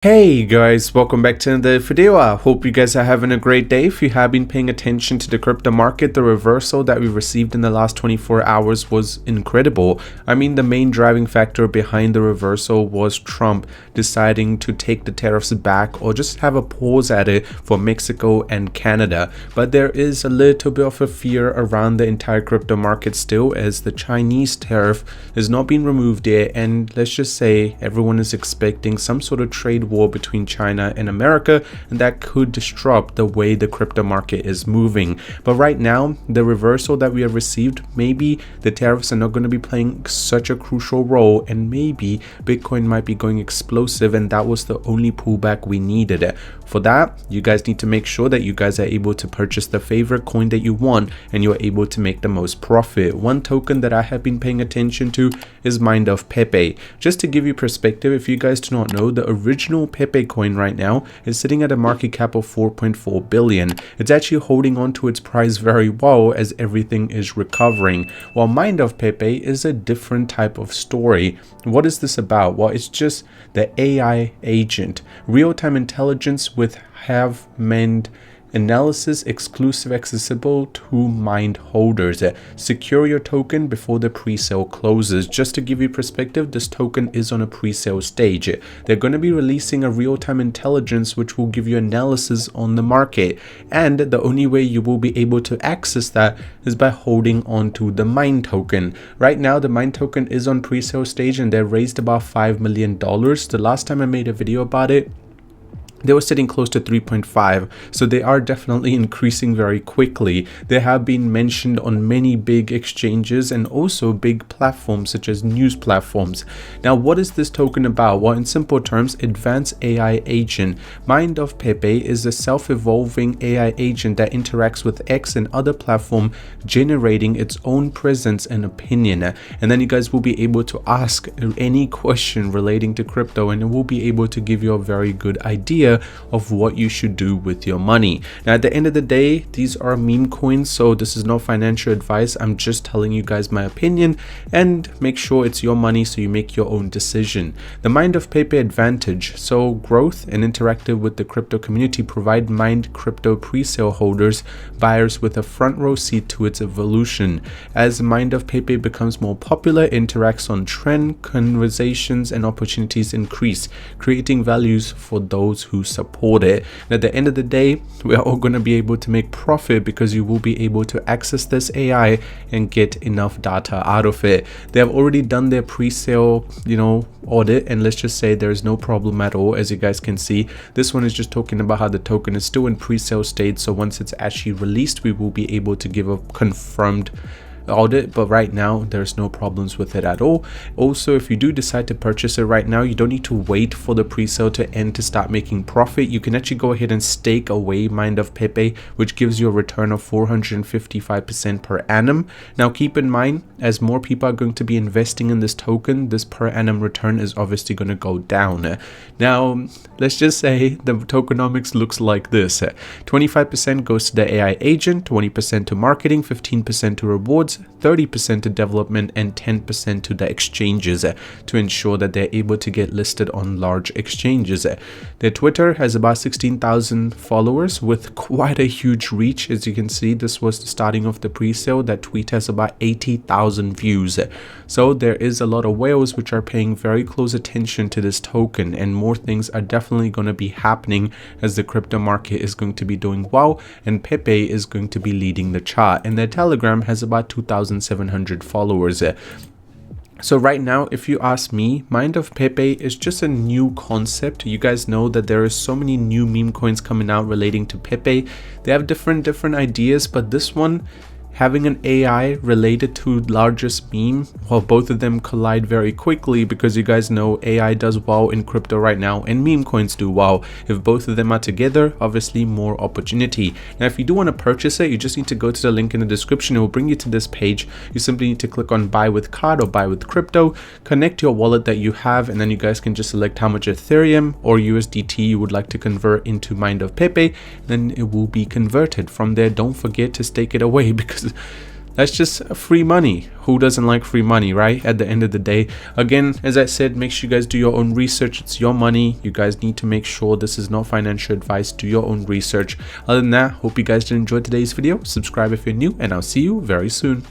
Hey guys, welcome back to another video. I hope you guys are having a great day. If you have been paying attention to the crypto market, the reversal that we received in the last 24 hours was incredible. I mean, the main driving factor behind the reversal was Trump deciding to take the tariffs back or just have a pause at it for Mexico and Canada. But there is a little bit of a fear around the entire crypto market still, as the Chinese tariff has not been removed yet, and let's just say everyone is expecting some sort of trade war between China and America, and that could disrupt the way the crypto market is moving. But right now, the reversal that we have received, maybe the tariffs are not going to be playing such a crucial role, and maybe Bitcoin might be going explosive, and that was the only pullback we needed. For that, you guys need to make sure that you guys are able to purchase the favorite coin that you want and you're able to make the most profit. One token that I have been paying attention to is pepe. Just to give you perspective, if you guys do not know, the original Pepe coin right now is sitting at a market cap of 4.4 billion. It's actually holding on to its price very well as everything is recovering. While pepe is a different type of story. What is this about? Well, it's just the AI agent, real-time intelligence with have-meant analysis, exclusive, accessible to mined holders. Secure your token before the pre-sale closes. Just to give you perspective, this token is on a pre-sale stage. They're going to be releasing a real-time intelligence which will give you analysis on the market, and the only way you will be able to access that is by holding on to the mine token. Right now, the mine token is on pre-sale stage and they raised about $5 million. The last time I made a video about it, they were sitting close to 3.5, so they are definitely increasing very quickly. They have been mentioned on many big exchanges and also big platforms such as news platforms. Now, what is this token about? Well, in simple terms, advanced AI agent. pepe is a self-evolving AI agent that interacts with X and other platforms, generating its own presence and opinion. And then you guys will be able to ask any question relating to crypto, and it will be able to give you a very good idea of what you should do with your money. Now, at the end of the day, these are meme coins, so this is not financial advice. I'm just telling you guys my opinion, and make sure it's your money so you make your own decision. The pepe advantage. So growth and interactive with the crypto community provide mined crypto pre-sale holders, buyers with a front row seat to its evolution. As pepe becomes more popular, interacts on trend, conversations and opportunities increase, creating values for those who support it. And at the end of the day, we are all going to be able to make profit because you will be able to access this AI and get enough data out of it. They have already done their pre-sale, audit, and let's just say there is no problem at all. As you guys can see, this one is just talking about how the token is still in pre-sale state, so once it's actually released, we will be able to give a confirmed audit, but right now there's no problems with it at all. Also, if you do decide to purchase it right now, you don't need to wait for the pre-sale to end to start making profit. You can actually go ahead and stake away pepe, which gives you a return of 455% per annum. Now, keep in mind, as more people are going to be investing in this token, this per annum return is obviously going to go down. Now, let's just say the tokenomics looks like this. 25% goes to the AI agent, 20% to marketing, 15% to rewards, 30% to development, and 10% to the exchanges to ensure that they're able to get listed on large exchanges. Their Twitter has about 16,000 followers with quite a huge reach. As you can see, this was the starting of the pre-sale. That tweet has about 80,000 views. So there is a lot of whales which are paying very close attention to this token, and more things are definitely going to be happening as the crypto market is going to be doing well, and Pepe is going to be leading the chart. And their Telegram has about 2,700 followers. So right now, if you ask me, pepe is just a new concept. You guys know that there are so many new meme coins coming out relating to Pepe. They have different ideas, but this one, having an AI related to largest meme, well, both of them collide very quickly because you guys know AI does well in crypto right now and meme coins do well. If both of them are together, obviously more opportunity. Now, if you do want to purchase it, you just need to go to the link in the description. It will bring you to this page. You simply need to click on buy with card or buy with crypto, connect your wallet that you have, and then you guys can just select how much Ethereum or USDT you would like to convert into pepe. Then it will be converted. From there, don't forget to stake it away because That's just free money. Who doesn't like free money, right? At the end of the day, again, as I said, make sure you guys do your own research. It's your money. You guys need to make sure this is not financial advice. Do your own research. Other than that, hope you guys did enjoy today's video. Subscribe if you're new, and I'll see you very soon.